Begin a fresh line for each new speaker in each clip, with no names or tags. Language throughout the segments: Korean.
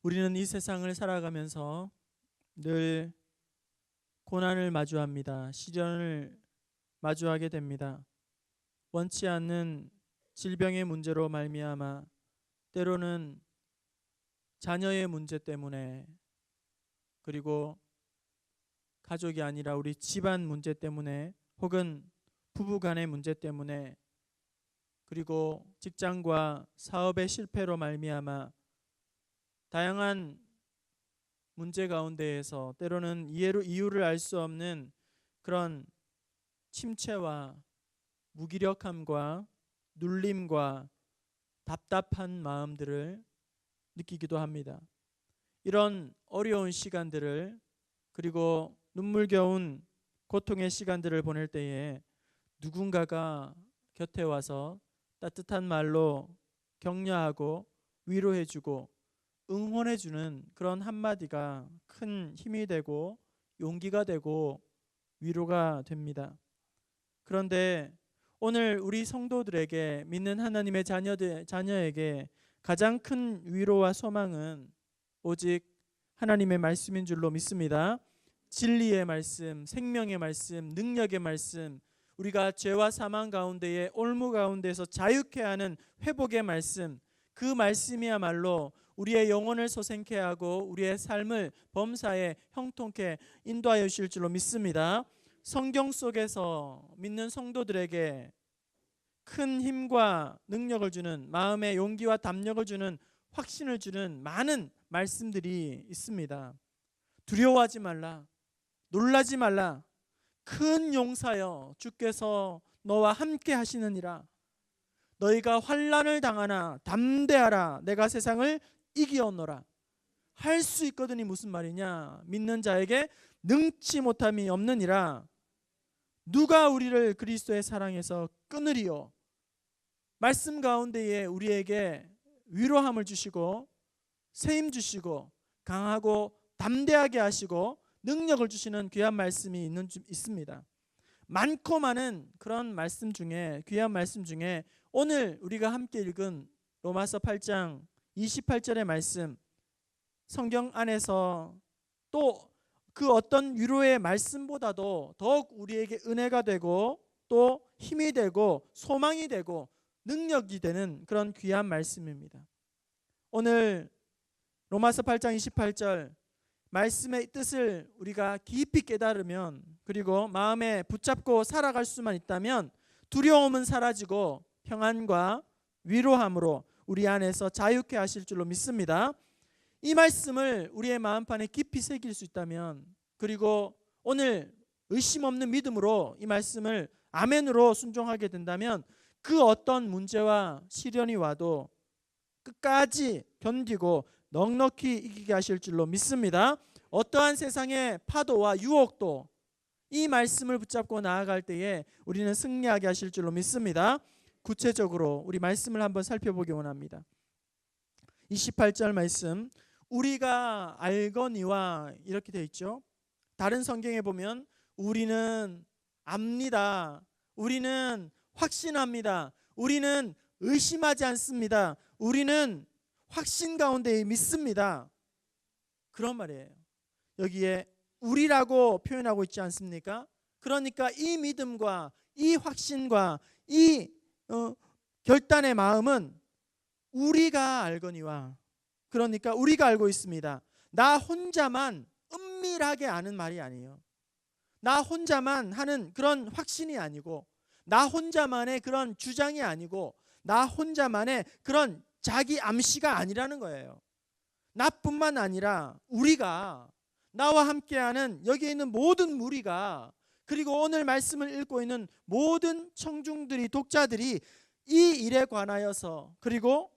우리는 이 세상을 살아가면서 늘 고난을 마주합니다. 시련을 마주하게 됩니다. 원치 않는 질병의 문제로 말미암아, 때로는 자녀의 문제 때문에, 그리고 가족이 아니라 우리 집안 문제 때문에, 혹은 부부 간의 문제 때문에, 그리고 직장과 사업의 실패로 말미암아 다양한 문제 가운데에서 때로는 이유를 알 수 없는 그런 침체와 무기력함과 눌림과 답답한 마음들을 느끼기도 합니다. 이런 어려운 시간들을, 그리고 눈물겨운 고통의 시간들을 보낼 때에 누군가가 곁에 와서 따뜻한 말로 격려하고 위로해주고 응원해주는 그런 한마디가 큰 힘이 되고 용기가 되고 위로가 됩니다. 그런데 오늘 우리 성도들에게, 믿는 하나님의 자녀에게 가장 큰 위로와 소망은 오직 하나님의 말씀인 줄로 믿습니다. 진리의 말씀, 생명의 말씀, 능력의 말씀, 우리가 죄와 사망 가운데에 올무 가운데서 자유케 하는 회복의 말씀, 그 말씀이야말로 우리의 영혼을 소생케 하고 우리의 삶을 범사에 형통케 인도하여 주실 줄로 믿습니다. 성경 속에서 믿는 성도들에게 큰 힘과 능력을 주는, 마음의 용기와 담력을 주는, 확신을 주는 많은 말씀들이 있습니다. 두려워하지 말라, 놀라지 말라, 큰 용사여 주께서 너와 함께 하시느니라, 너희가 환난을 당하나 담대하라, 내가 세상을 이기었노라. 할 수 있거든이 무슨 말이냐? 믿는 자에게 능치 못함이 없느니라. 누가 우리를 그리스도의 사랑에서 끊으리요? 말씀 가운데에 우리에게 위로함을 주시고 세임 주시고 강하고 담대하게 하시고 능력을 주시는 귀한 말씀이 있습니다. 많고 많은 그런 말씀 중에, 귀한 말씀 중에 오늘 우리가 함께 읽은 로마서 8장 28절의 말씀, 성경 안에서 또 그 어떤 위로의 말씀보다도 더욱 우리에게 은혜가 되고 또 힘이 되고 소망이 되고 능력이 되는 그런 귀한 말씀입니다. 오늘 로마서 8장 28절 말씀의 뜻을 우리가 깊이 깨달으면, 그리고 마음에 붙잡고 살아갈 수만 있다면 두려움은 사라지고 평안과 위로함으로 우리 안에서 자유케 하실 줄로 믿습니다. 이 말씀을 우리의 마음판에 깊이 새길 수 있다면, 그리고 오늘 의심 없는 믿음으로 이 말씀을 아멘으로 순종하게 된다면 그 어떤 문제와 시련이 와도 끝까지 견디고 넉넉히 이기게 하실 줄로 믿습니다. 어떠한 세상의 파도와 유혹도 이 말씀을 붙잡고 나아갈 때에 우리는 승리하게 하실 줄로 믿습니다. 구체적으로 우리 말씀을 한번 살펴보기 원합니다. 28절 말씀, 우리가 알거니와 이렇게 되어 있죠. 다른 성경에 보면 우리는 압니다, 우리는 확신합니다, 우리는 의심하지 않습니다, 우리는 확신 가운데 믿습니다, 그런 말이에요. 여기에 우리라고 표현하고 있지 않습니까? 그러니까 이 믿음과 이 확신과 이 결단의 마음은 우리가 알거니와, 그러니까 우리가 알고 있습니다. 나 혼자만 은밀하게 아는 말이 아니에요. 나 혼자만 하는 그런 확신이 아니고, 나 혼자만의 그런 주장이 아니고, 나 혼자만의 그런 자기 암시가 아니라는 거예요. 나뿐만 아니라 우리가, 나와 함께하는 여기 있는 모든 무리가, 그리고 오늘 말씀을 읽고 있는 모든 청중들이, 독자들이 이 일에 관하여서, 그리고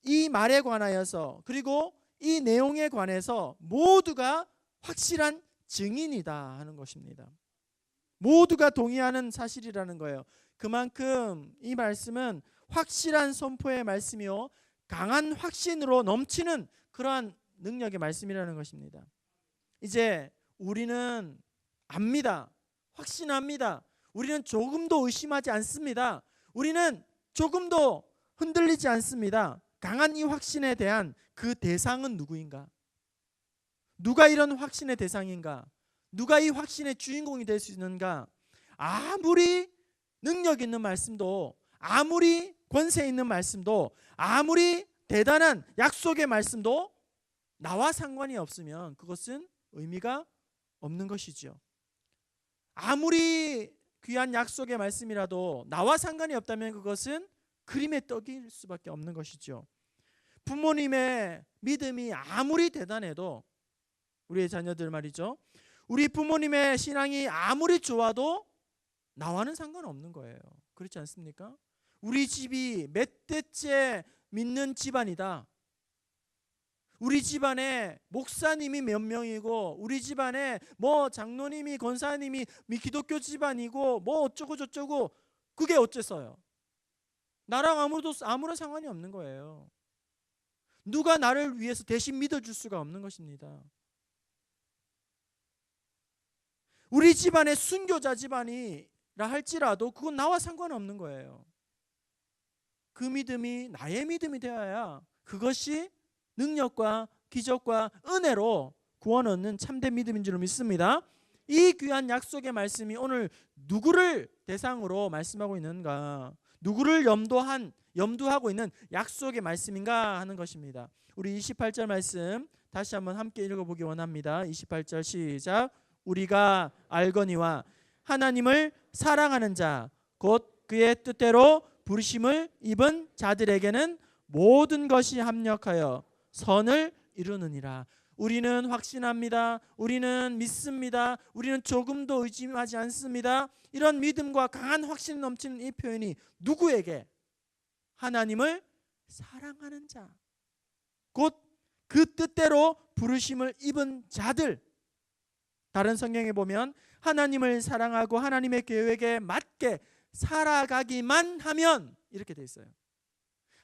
이 말에 관하여서, 그리고 이 내용에 관해서 모두가 확실한 증인이다 하는 것입니다. 모두가 동의하는 사실이라는 거예요. 그만큼 이 말씀은 확실한 선포의 말씀이요, 강한 확신으로 넘치는 그러한 능력의 말씀이라는 것입니다. 이제 우리는 압니다, 확신합니다, 우리는 조금도 의심하지 않습니다, 우리는 조금도 흔들리지 않습니다. 강한 이 확신에 대한 그 대상은 누구인가? 누가 이런 확신의 대상인가? 누가 이 확신의 주인공이 될 수 있는가? 아무리 능력 있는 말씀도, 아무리 권세 있는 말씀도, 아무리 대단한 약속의 말씀도 나와 상관이 없으면 그것은 의미가 없는 것이죠. 아무리 귀한 약속의 말씀이라도 나와 상관이 없다면 그것은 그림의 떡일 수밖에 없는 것이죠. 부모님의 믿음이 아무리 대단해도, 우리의 자녀들 말이죠, 우리 부모님의 신앙이 아무리 좋아도 나와는 상관없는 거예요. 그렇지 않습니까? 우리 집이 몇 대째 믿는 집안이다, 우리 집안에 목사님이 몇 명이고, 우리 집안에 뭐 장로님이, 권사님이 기독교 집안이고, 뭐 어쩌고 저쩌고, 그게 어째서요? 나랑 아무런 상관이 없는 거예요. 누가 나를 위해서 대신 믿어줄 수가 없는 것입니다. 우리 집안의 순교자 집안이라 할지라도 그건 나와 상관없는 거예요. 그 믿음이 나의 믿음이 되어야 그것이 능력과 기적과 은혜로 구원 얻는 참된 믿음인 줄 믿습니다. 이 귀한 약속의 말씀이 오늘 누구를 대상으로 말씀하고 있는가, 누구를 염두하고 있는 약속의 말씀인가 하는 것입니다. 우리 28절 말씀 다시 한번 함께 읽어보기 원합니다. 28절 시작. 우리가 알거니와 하나님을 사랑하는 자 곧 그의 뜻대로 부르심을 입은 자들에게는 모든 것이 합력하여 선을 이루느니라. 우리는 확신합니다. 우리는 믿습니다. 우리는 조금도 의심하지 않습니다. 이런 믿음과 강한 확신 넘치는 이 표현이 누구에게? 하나님을 사랑하는 자 곧 그 뜻대로 부르심을 입은 자들. 다른 성경에 보면 하나님을 사랑하고 하나님의 계획에 맞게 살아가기만 하면 이렇게 돼 있어요.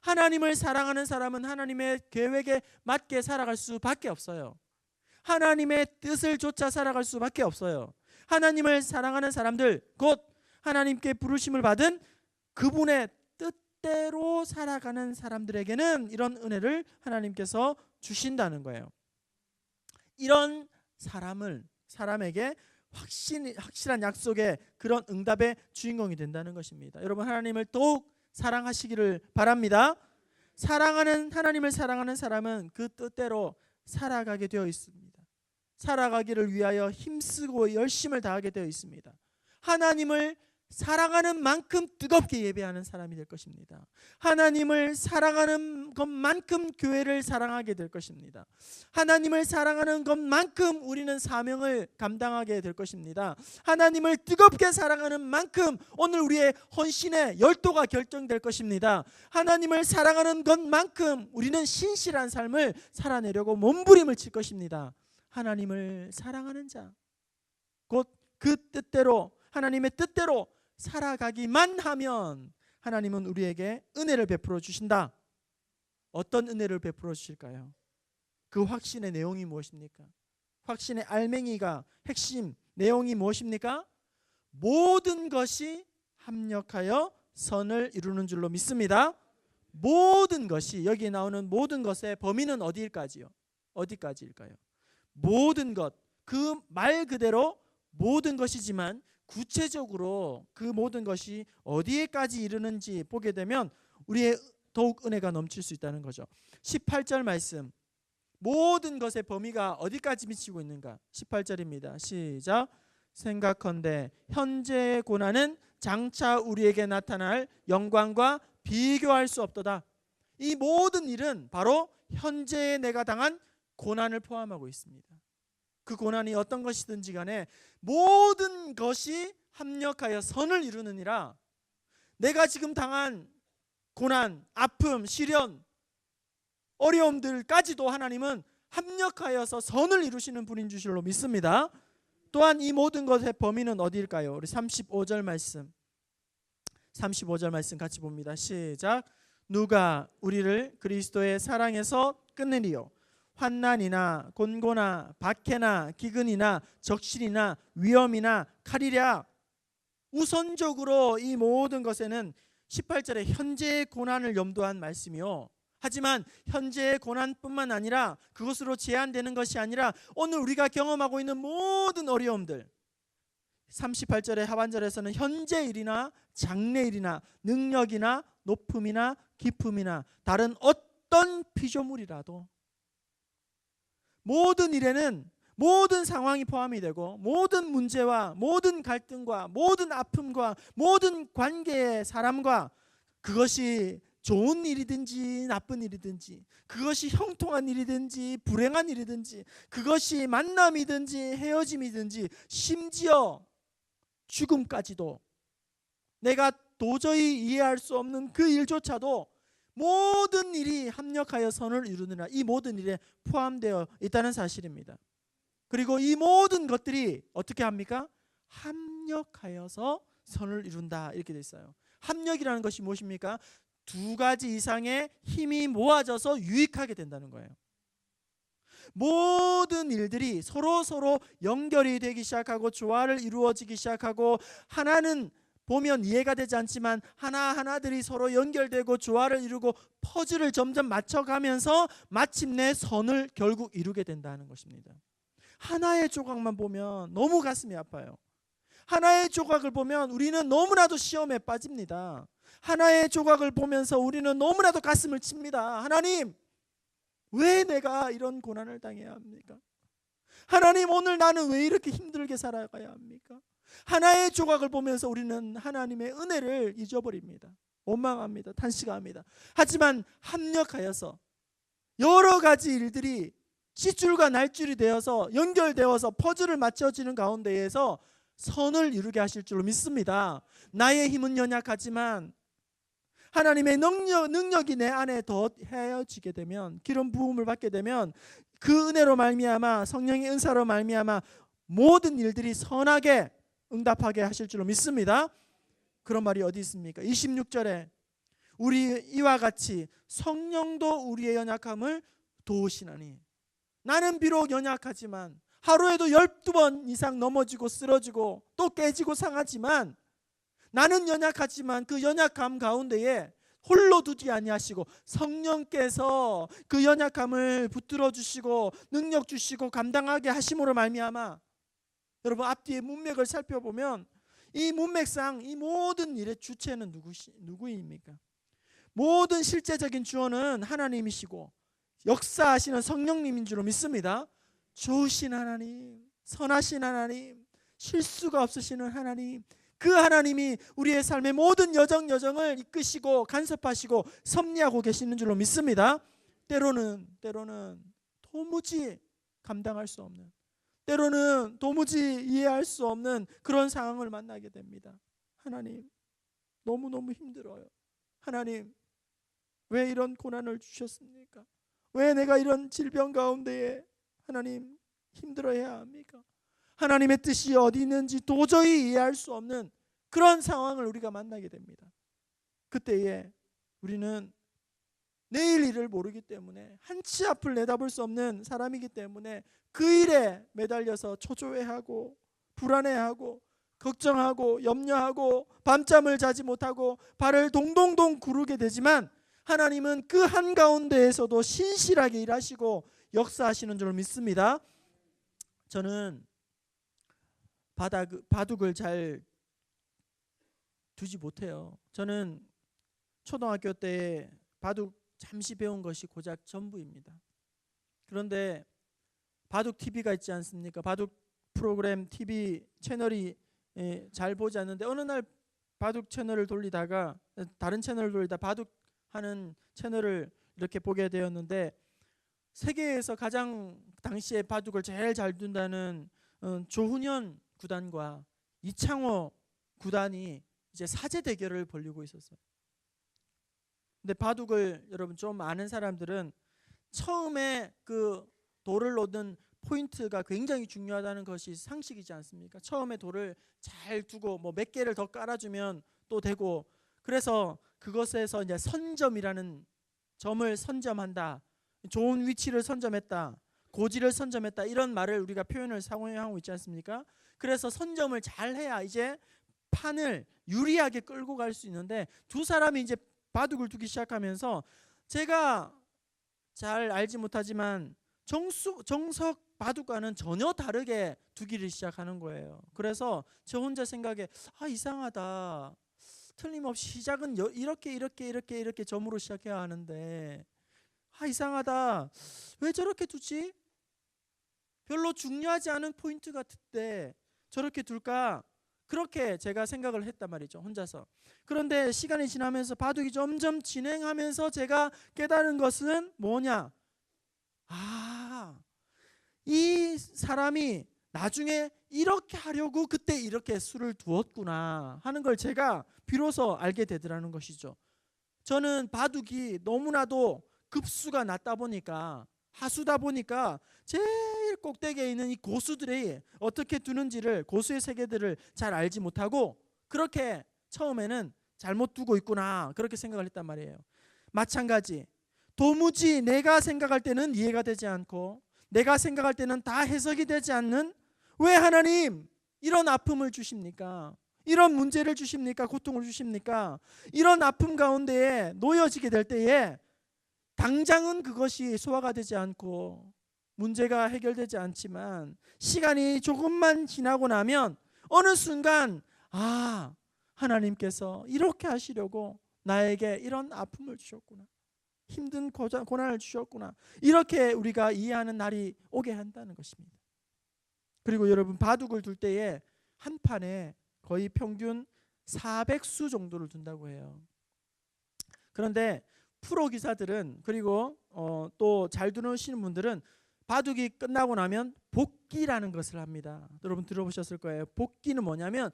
하나님을 사랑하는 사람은 하나님의 계획에 맞게 살아갈 수밖에 없어요. 하나님의 뜻을 쫓아 살아갈 수밖에 없어요. 하나님을 사랑하는 사람들, 곧 하나님께 부르심을 받은 그분의 뜻대로 살아가는 사람들에게는 이런 은혜를 하나님께서 주신다는 거예요. 이런 사람에게 확실한 약속의 그런 응답의 주인공이 된다는 것입니다. 여러분, 하나님을 더욱 사랑하시기를 바랍니다. 하나님을 사랑하는 사람은 그 뜻대로 살아가게 되어 있습니다. 살아가기를 위하여 힘쓰고 열심을 다하게 되어 있습니다. 하나님을 사랑하는 만큼 뜨겁게 예배하는 사람이 될 것입니다. 하나님을 사랑하는 것만큼 교회를 사랑하게 될 것입니다. 하나님을 사랑하는 것만큼 우리는 사명을 감당하게 될 것입니다. 하나님을 뜨겁게 사랑하는 만큼 오늘 우리의 헌신의 열도가 결정될 것입니다. 하나님을 사랑하는 것만큼 우리는 신실한 삶을 살아내려고 몸부림을 칠 것입니다. 하나님을 사랑하는 자, 곧 그 뜻대로, 하나님의 뜻대로 살아가기만 하면 하나님은 우리에게 은혜를 베풀어 주신다. 어떤 은혜를 베풀어 주실까요? 그 확신의 내용이 무엇입니까? 확신의 알맹이가, 핵심 내용이 무엇입니까? 모든 것이 합력하여 선을 이루는 줄로 믿습니다. 모든 것이, 여기 나오는 모든 것의 범위는 어디까지요? 어디까지일까요? 모든 것, 그 말 그대로 모든 것이지만 구체적으로 그 모든 것이 어디에까지 이르는지 보게 되면 우리의 더욱 은혜가 넘칠 수 있다는 거죠. 18절 말씀, 모든 것의 범위가 어디까지 미치고 있는가? 18절입니다. 시작. 생각컨대 현재의 고난은 장차 우리에게 나타날 영광과 비교할 수 없도다. 이 모든 일은 바로 현재의 내가 당한 고난을 포함하고 있습니다. 그 고난이 어떤 것이든지 간에 모든 것이 합력하여 선을 이루느니라. 내가 지금 당한 고난, 아픔, 시련, 어려움들까지도 하나님은 합력하여서 선을 이루시는 분인 줄로 믿습니다. 또한 이 모든 것의 범위는 어디일까요? 우리 35절 말씀, 35절 말씀 같이 봅니다. 시작. 누가 우리를 그리스도의 사랑에서 끊으리요? 환난이나 곤고나 박해나 기근이나 적신이나 위험이나 칼이랴. 우선적으로 이 모든 것에는 18절에 현재의 고난을 염두한 말씀이요, 하지만 현재의 고난뿐만 아니라 그것으로 제한되는 것이 아니라 오늘 우리가 경험하고 있는 모든 어려움들, 38절의 하반절에서는 현재 일이나 장래일이나 능력이나 높음이나 기품이나 다른 어떤 피조물이라도 모든 일에는 모든 상황이 포함이 되고 모든 문제와 모든 갈등과 모든 아픔과 모든 관계의 사람과 그것이 좋은 일이든지 나쁜 일이든지 그것이 형통한 일이든지 불행한 일이든지 그것이 만남이든지 헤어짐이든지 심지어 죽음까지도 내가 도저히 이해할 수 없는 그 일조차도 모든 일이 합력하여 선을 이루느라 이 모든 일에 포함되어 있다는 사실입니다. 그리고 이 모든 것들이 어떻게 합니까? 합력하여서 선을 이룬다 이렇게 돼 있어요. 합력이라는 것이 무엇입니까? 두 가지 이상의 힘이 모아져서 유익하게 된다는 거예요. 모든 일들이 서로 연결이 되기 시작하고 조화를 이루어지기 시작하고 하나는 보면 이해가 되지 않지만 하나하나들이 서로 연결되고 조화를 이루고 퍼즐을 점점 맞춰가면서 마침내 선을 결국 이루게 된다는 것입니다. 하나의 조각만 보면 너무 가슴이 아파요. 하나의 조각을 보면 우리는 너무나도 시험에 빠집니다. 하나의 조각을 보면서 우리는 너무나도 가슴을 칩니다. 하나님, 왜 내가 이런 고난을 당해야 합니까? 하나님, 오늘 나는 왜 이렇게 힘들게 살아가야 합니까? 하나의 조각을 보면서 우리는 하나님의 은혜를 잊어버립니다. 원망합니다. 탄식합니다. 하지만 합력하여서 여러 가지 일들이 싯줄과 날줄이 되어서 연결되어서 퍼즐을 맞춰지는 가운데에서 선을 이루게 하실 줄로 믿습니다. 나의 힘은 연약하지만 하나님의 능력이 내 안에 더 헤어지게 되면, 기름 부음을 받게 되면 그 은혜로 말미암아 성령의 은사로 말미암아 모든 일들이 선하게 응답하게 하실 줄로 믿습니다. 그런 말이 어디 있습니까? 26절에 우리 이와 같이 성령도 우리의 연약함을 도우시나니. 나는 비록 연약하지만 하루에도 12번 이상 넘어지고 쓰러지고 또 깨지고 상하지만 나는 연약하지만 그 연약함 가운데에 홀로 두지 아니하시고 성령께서 그 연약함을 붙들어 주시고 능력 주시고 감당하게 하심으로 말미암아 여러분 앞뒤의 문맥을 살펴보면 이 문맥상 이 모든 일의 주체는 누구입니까? 모든 실제적인 주어는 하나님이시고 역사하시는 성령님인 줄로 믿습니다. 좋으신 하나님, 선하신 하나님, 실수가 없으시는 하나님, 그 하나님이 우리의 삶의 모든 여정을 이끄시고 간섭하시고 섭리하고 계시는 줄로 믿습니다. 때로는 도무지 감당할 수 없는, 때로는 도무지 이해할 수 없는 그런 상황을 만나게 됩니다. 하나님, 너무너무 힘들어요. 하나님, 왜 이런 고난을 주셨습니까? 왜 내가 이런 질병 가운데에 하나님 힘들어해야 합니까? 하나님의 뜻이 어디 있는지 도저히 이해할 수 없는 그런 상황을 우리가 만나게 됩니다. 그때에 우리는 내일 일을 모르기 때문에 한치 앞을 내다볼 수 없는 사람이기 때문에 그 일에 매달려서 초조해하고 불안해하고 걱정하고 염려하고 밤잠을 자지 못하고 발을 동동동 구르게 되지만 하나님은 그 한가운데에서도 신실하게 일하시고 역사하시는 줄 믿습니다. 저는 바둑을 잘 두지 못해요. 저는 초등학교 때 바둑 잠시 배운 것이 고작 전부입니다. 그런데 바둑 TV가 있지 않습니까? 바둑 프로그램 TV 채널이 잘 보지 않는데 어느 날 바둑 채널을 돌리다가 다른 채널을 돌리다 바둑 하는 채널을 이렇게 보게 되었는데 세계에서 가장 당시에 바둑을 제일 잘 둔다는 조훈현 구단과 이창호 구단이 이제 사제 대결을 벌이고 있었어요. 근데 바둑을 여러분 좀 아는 사람들은 처음에 그 돌을 놓는 포인트가 굉장히 중요하다는 것이 상식이지 않습니까? 처음에 돌을 잘 두고 뭐 몇 개를 더 깔아주면 또 되고, 그래서 그것에서 이제 선점이라는 점을 선점한다, 좋은 위치를 선점했다, 고지를 선점했다, 이런 말을 우리가 표현을 사용하고 있지 않습니까? 그래서 선점을 잘 해야 이제 판을 유리하게 끌고 갈 수 있는데 두 사람이 이제 바둑을 두기 시작하면서 제가 잘 알지 못하지만 정석 바둑과는 전혀 다르게 두기를 시작하는 거예요. 그래서 저 혼자 생각에 이상하다. 틀림없이 시작은 이렇게 점으로 시작해야 하는데 이상하다. 왜 저렇게 두지? 별로 중요하지 않은 포인트 같은데 저렇게 둘까? 그렇게 제가 생각을 했단 말이죠, 혼자서. 그런데 시간이 지나면서 바둑이 점점 진행하면서 제가 깨달은 것은 뭐냐? 이 사람이 나중에 이렇게 하려고 그때 이렇게 수를 두었구나 하는 걸 제가 비로소 알게 되더라는 것이죠. 저는 바둑이 너무나도 급수가 낮다 보니까, 하수다 보니까 제일 꼭대기에 있는 이 고수들이 어떻게 두는지를, 고수의 세계들을 잘 알지 못하고 그렇게 처음에는 잘못 두고 있구나 그렇게 생각을 했단 말이에요. 마찬가지, 도무지 내가 생각할 때는 이해가 되지 않고 내가 생각할 때는 다 해석이 되지 않는, 왜 하나님 이런 아픔을 주십니까? 이런 문제를 주십니까? 고통을 주십니까? 이런 아픔 가운데에 놓여지게 될 때에 당장은 그것이 소화가 되지 않고 문제가 해결되지 않지만 시간이 조금만 지나고 나면 어느 순간 하나님께서 이렇게 하시려고 나에게 이런 아픔을 주셨구나, 힘든 고난을 주셨구나, 이렇게 우리가 이해하는 날이 오게 한다는 것입니다. 그리고 여러분, 바둑을 둘 때에 한 판에 거의 평균 400수 정도를 둔다고 해요. 그런데 프로 기사들은, 그리고 또 잘 두시는 분들은 바둑이 끝나고 나면 복기라는 것을 합니다. 여러분 들어보셨을 거예요. 복기는 뭐냐면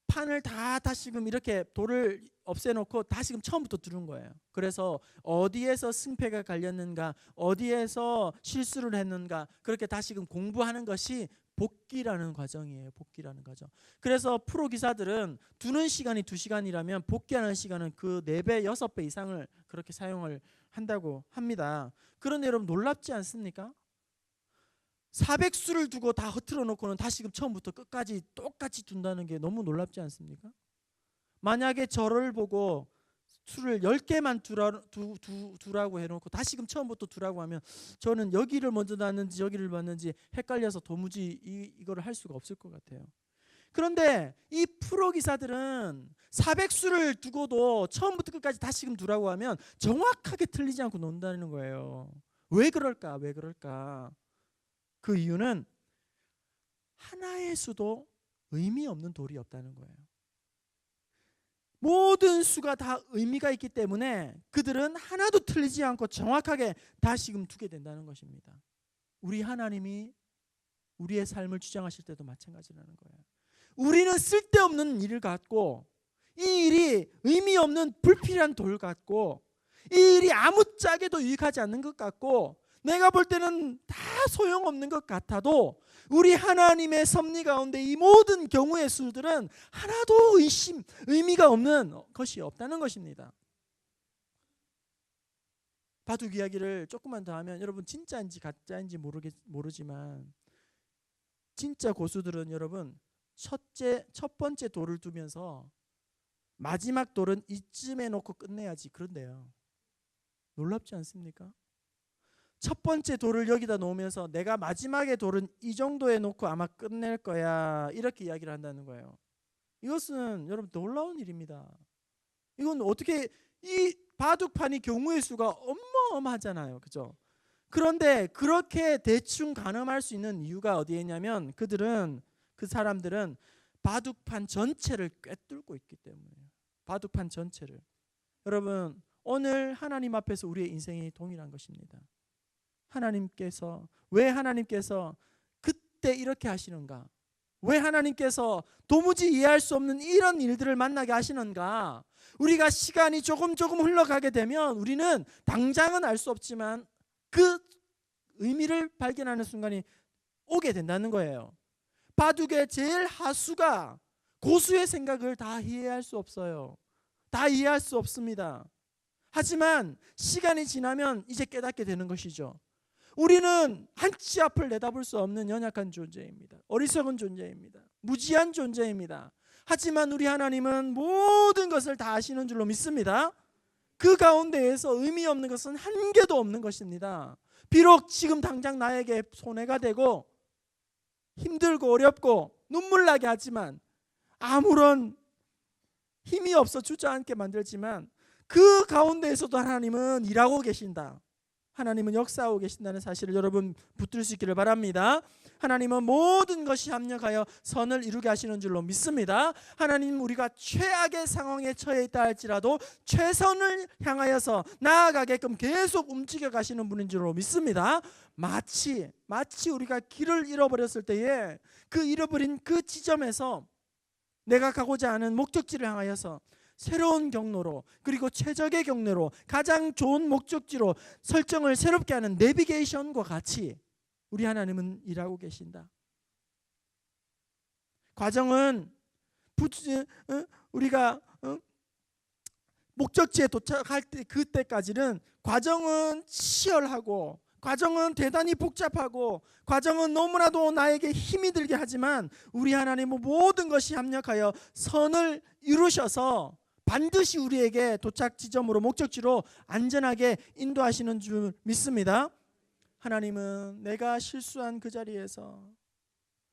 판을 다 다시금 이렇게 돌을 없애놓고 다시금 처음부터 두는 거예요. 그래서 어디에서 승패가 갈렸는가, 어디에서 실수를 했는가, 그렇게 다시금 공부하는 것이 복기라는 과정이에요. 복기라는 과정. 그래서 프로 기사들은 두는 시간이 2시간이라면 복기하는 시간은 그 4배, 6배 이상을 그렇게 사용을 한다고 합니다. 그런데 여러분 놀랍지 않습니까? 400수를 두고 다 흐트러 놓고는 다시금 처음부터 끝까지 똑같이 둔다는 게 너무 놀랍지 않습니까? 만약에 저를 보고 수를 10개만 두라고 해놓고 다시금 처음부터 두라고 하면 저는 여기를 먼저 놨는지 여기를 봤는지 헷갈려서 도무지 이거를 할 수가 없을 것 같아요. 그런데 이 프로 기사들은 400수를 두고도 처음부터 끝까지 다시금 두라고 하면 정확하게 틀리지 않고 논다는 거예요. 왜 그럴까? 왜 그럴까? 그 이유는 하나의 수도 의미 없는 돌이 없다는 거예요. 모든 수가 다 의미가 있기 때문에 그들은 하나도 틀리지 않고 정확하게 다시금 두게 된다는 것입니다. 우리 하나님이 우리의 삶을 주장하실 때도 마찬가지라는 거예요. 우리는 쓸데없는 일을 갖고, 이 일이 의미 없는 불필요한 돌 같고, 이 일이 아무짝에도 유익하지 않는 것 같고, 내가 볼 때는 다 소용없는 것 같아도 우리 하나님의 섭리 가운데 이 모든 경우의 수들은 하나도 의미가 없는 것이 없다는 것입니다. 바둑 이야기를 조금만 더 하면, 여러분 진짜인지 가짜인지 모르지만 진짜 고수들은 여러분 첫 번째 돌을 두면서 마지막 돌은 이쯤에 놓고 끝내야지 그런데요. 놀랍지 않습니까? 첫 번째 돌을 여기다 놓으면서 내가 마지막에 돌은 이 정도에 놓고 아마 끝낼 거야, 이렇게 이야기를 한다는 거예요. 이것은 여러분 놀라운 일입니다. 이건 어떻게, 이 바둑판이 경우의 수가 어마어마하잖아요, 그죠? 그런데 그렇게 대충 가늠할 수 있는 이유가 어디에 있냐면 그 사람들은 바둑판 전체를 꿰뚫고 있기 때문이에요. 바둑판 전체를. 여러분 오늘 하나님 앞에서 우리의 인생이 동일한 것입니다. 왜 하나님께서 그때 이렇게 하시는가? 왜 하나님께서 도무지 이해할 수 없는 이런 일들을 만나게 하시는가? 우리가 시간이 조금 흘러가게 되면 우리는 당장은 알 수 없지만 그 의미를 발견하는 순간이 오게 된다는 거예요. 바둑의 제일 하수가 고수의 생각을 다 이해할 수 없어요. 다 이해할 수 없습니다. 하지만 시간이 지나면 이제 깨닫게 되는 것이죠. 우리는 한치 앞을 내다볼 수 없는 연약한 존재입니다. 어리석은 존재입니다. 무지한 존재입니다. 하지만 우리 하나님은 모든 것을 다 아시는 줄로 믿습니다. 그 가운데에서 의미 없는 것은 한 개도 없는 것입니다. 비록 지금 당장 나에게 손해가 되고 힘들고 어렵고 눈물 나게 하지만, 아무런 힘이 없어 주저앉게 만들지만, 그 가운데에서도 하나님은 일하고 계신다. 하나님은 역사하고 계신다는 사실을 여러분 붙들 수 있기를 바랍니다. 하나님은 모든 것이 합력하여 선을 이루게 하시는 줄로 믿습니다. 하나님, 우리가 최악의 상황에 처해 있다 할지라도 최선을 향하여서 나아가게끔 계속 움직여 가시는 분인 줄로 믿습니다. 마치 우리가 길을 잃어버렸을 때에 그 잃어버린 그 지점에서 내가 가고자 하는 목적지를 향하여서 새로운 경로로, 그리고 최적의 경로로, 가장 좋은 목적지로 설정을 새롭게 하는 내비게이션과 같이 우리 하나님은 일하고 계신다. 과정은 우리가 목적지에 도착할 때, 그때까지는 과정은 치열하고, 과정은 대단히 복잡하고, 과정은 너무나도 나에게 힘이 들게 하지만, 우리 하나님은 모든 것이 합력하여 선을 이루셔서 반드시 우리에게 도착 지점으로, 목적지로 안전하게 인도하시는 줄 믿습니다. 하나님은 내가 실수한 그 자리에서,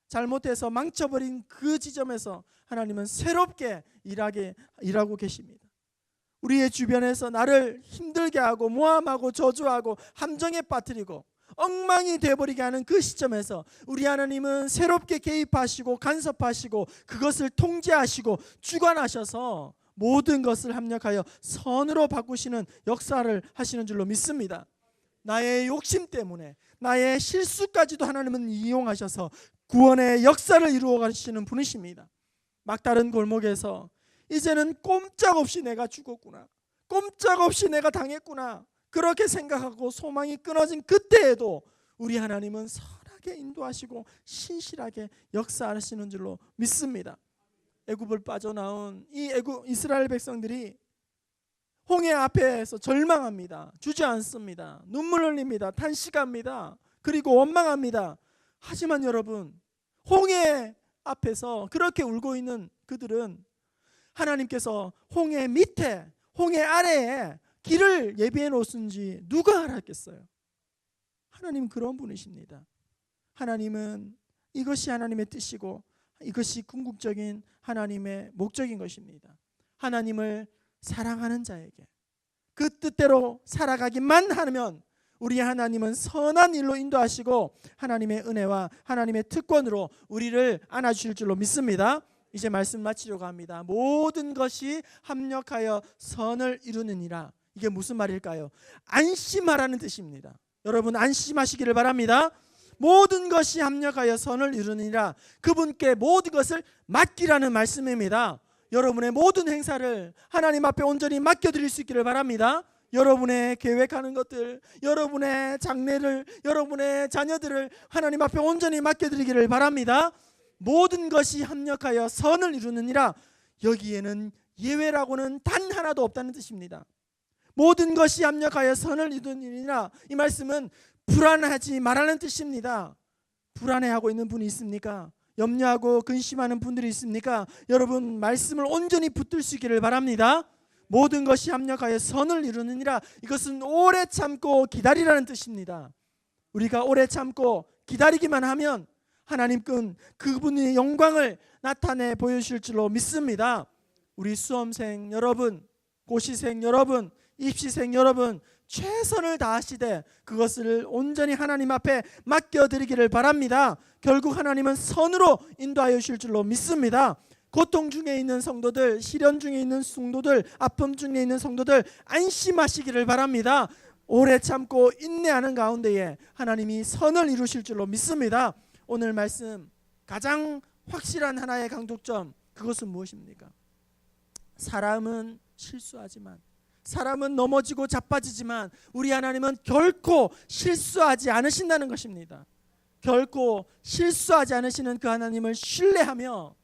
잘못해서 망쳐버린 그 지점에서 하나님은 새롭게 일하고 계십니다. 우리의 주변에서 나를 힘들게 하고 모함하고 저주하고 함정에 빠뜨리고 엉망이 되어버리게 하는 그 시점에서 우리 하나님은 새롭게 개입하시고 간섭하시고 그것을 통제하시고 주관하셔서 모든 것을 합력하여 선으로 바꾸시는 역사를 하시는 줄로 믿습니다. 나의 욕심 때문에, 나의 실수까지도 하나님은 이용하셔서 구원의 역사를 이루어 가시는 분이십니다. 막다른 골목에서 이제는 꼼짝없이 내가 죽었구나, 꼼짝없이 내가 당했구나, 그렇게 생각하고 소망이 끊어진 그때에도 우리 하나님은 선하게 인도하시고 신실하게 역사하시는 줄로 믿습니다. 애굽을 빠져나온 이 이스라엘 백성들이 홍해 앞에서 절망합니다. 주저앉습니다. 눈물 흘립니다. 탄식합니다. 그리고 원망합니다. 하지만 여러분, 홍해 앞에서 그렇게 울고 있는 그들은 하나님께서 홍해 밑에, 홍해 아래에 길을 예비해 놓으신지 누가 알았겠어요? 하나님은 그런 분이십니다. 하나님은 이것이 하나님의 뜻이고 이것이 궁극적인 하나님의 목적인 것입니다. 하나님을 사랑하는 자에게 그 뜻대로 살아가기만 하면 우리 하나님은 선한 일로 인도하시고 하나님의 은혜와 하나님의 특권으로 우리를 안아주실 줄로 믿습니다. 이제 말씀 마치려고 합니다. 모든 것이 합력하여 선을 이루느니라. 이게 무슨 말일까요? 안심하라는 뜻입니다. 여러분 안심하시기를 바랍니다. 모든 것이 합력하여 선을 이루느니라. 그분께 모든 것을 맡기라는 말씀입니다. 여러분의 모든 행사를 하나님 앞에 온전히 맡겨드릴 수 있기를 바랍니다. 여러분의 계획하는 것들, 여러분의 장래를, 여러분의 자녀들을 하나님 앞에 온전히 맡겨드리기를 바랍니다. 모든 것이 합력하여 선을 이루느니라. 여기에는 예외라고는 단 하나도 없다는 뜻입니다. 모든 것이 합력하여 선을 이루느니라. 이 말씀은 불안하지 말라는 뜻입니다. 불안해하고 있는 분이 있습니까? 염려하고 근심하는 분들이 있습니까? 여러분 말씀을 온전히 붙들 수 있기를 바랍니다. 모든 것이 합력하여 선을 이루느니라. 이것은 오래 참고 기다리라는 뜻입니다. 우리가 오래 참고 기다리기만 하면 하나님은 그분의 영광을 나타내 보여주실 줄로 믿습니다. 우리 수험생 여러분, 고시생 여러분, 입시생 여러분, 최선을 다하시되 그것을 온전히 하나님 앞에 맡겨드리기를 바랍니다. 결국 하나님은 선으로 인도하여 주실 줄로 믿습니다. 고통 중에 있는 성도들, 시련 중에 있는 성도들, 아픔 중에 있는 성도들 안심하시기를 바랍니다. 오래 참고 인내하는 가운데에 하나님이 선을 이루실 줄로 믿습니다. 오늘 말씀 가장 확실한 하나의 강독점, 그것은 무엇입니까? 사람은 실수하지만, 사람은 넘어지고 자빠지지만 우리 하나님은 결코 실수하지 않으신다는 것입니다. 결코 실수하지 않으시는 그 하나님을 신뢰하며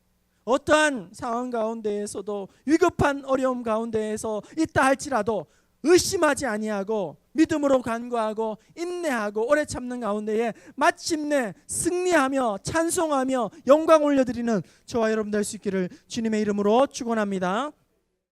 어떠한 상황 가운데에서도, 위급한 어려움 가운데에서 있다 할지라도 의심하지 아니하고 믿음으로 간구하고 인내하고 오래 참는 가운데에 마침내 승리하며 찬송하며 영광 올려드리는 저와 여러분 될 수 있기를 주님의 이름으로 축원합니다.